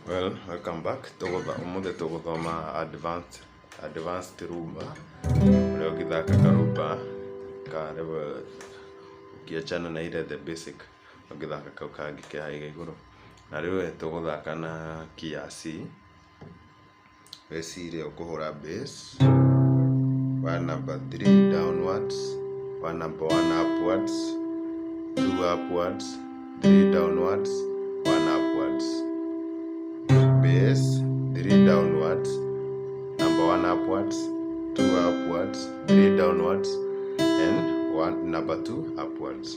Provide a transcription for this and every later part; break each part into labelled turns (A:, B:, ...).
A: Well, welcome back. Umuthi tuguthoma advanced Rhumba. Uria ugithaka Rhumba ka level ukiachana na ile the basic ugithaka kau kangi ke haiga iguru. Na riu tuguthaka na key ya C. Wecire ukuhura bass. One number 3 downwards, one number 1 upwards, 2 upwards, 3 downwards, 1 upwards. Bass, 3 downwards, number 1 upwards, 2 upwards, 3 downwards, and number 2 upwards.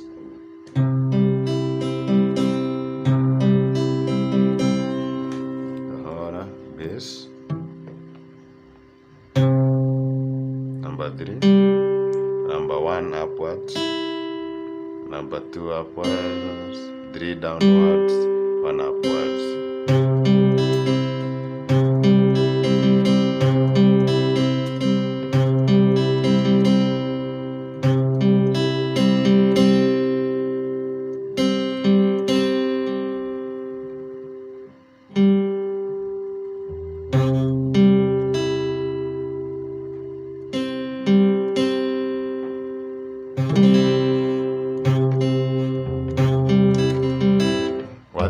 A: Ahora, bass, number 3, number 1 upwards, number 2 upwards, 3 downwards, 1 upwards.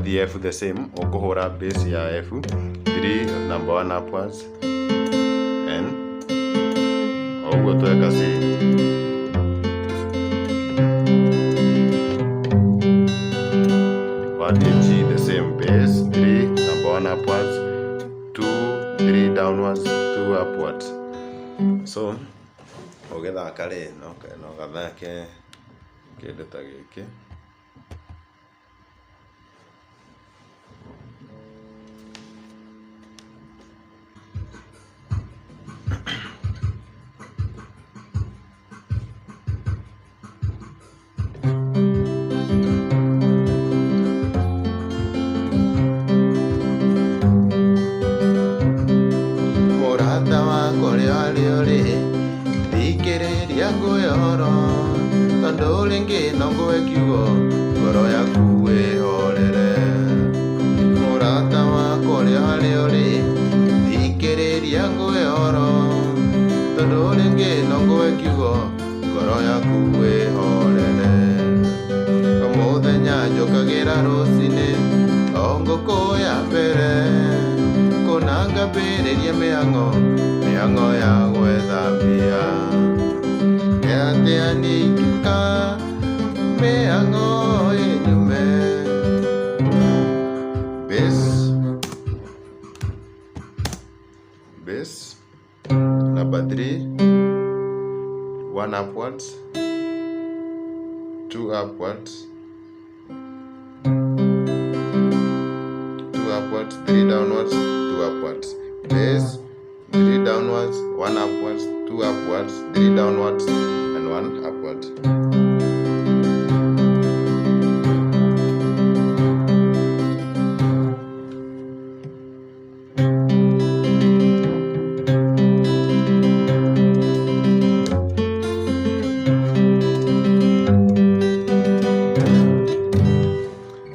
A: The F the same, ukuhura bass ya F, 3 number 1 upwards, and uguo tweka C. The G the same, bass 3 number 1 upwards, 2 3 downwards, 2 upwards. So ugithaka ri no gathake kindu ta giki. Thikiriria ngwihoro tondu ringi no ngwe kiugo ngoro yaku wihorere. Murata wakwa uri haria uri thikiriria ngwihoro tondu ringi no ngwe kiugo ngoro yaku wihorere. Muthenya njukagira rucini o nguku ya mbere kuna ngambiririe mĩhang'o ya gwĩthambia. Nĩatĩa ningĩka mĩhang'o ĩnyume. Bass number 3, 1 upwards, 2 upwards, 2 upwards, 3 downwards, 2 upwards. Bass, 3 downwards, 1 upwards, 2 upwards, 3 downwards, and 1 upwards.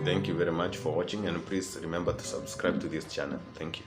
A: Thank you very much for watching, and please remember to subscribe to this channel. Thank you.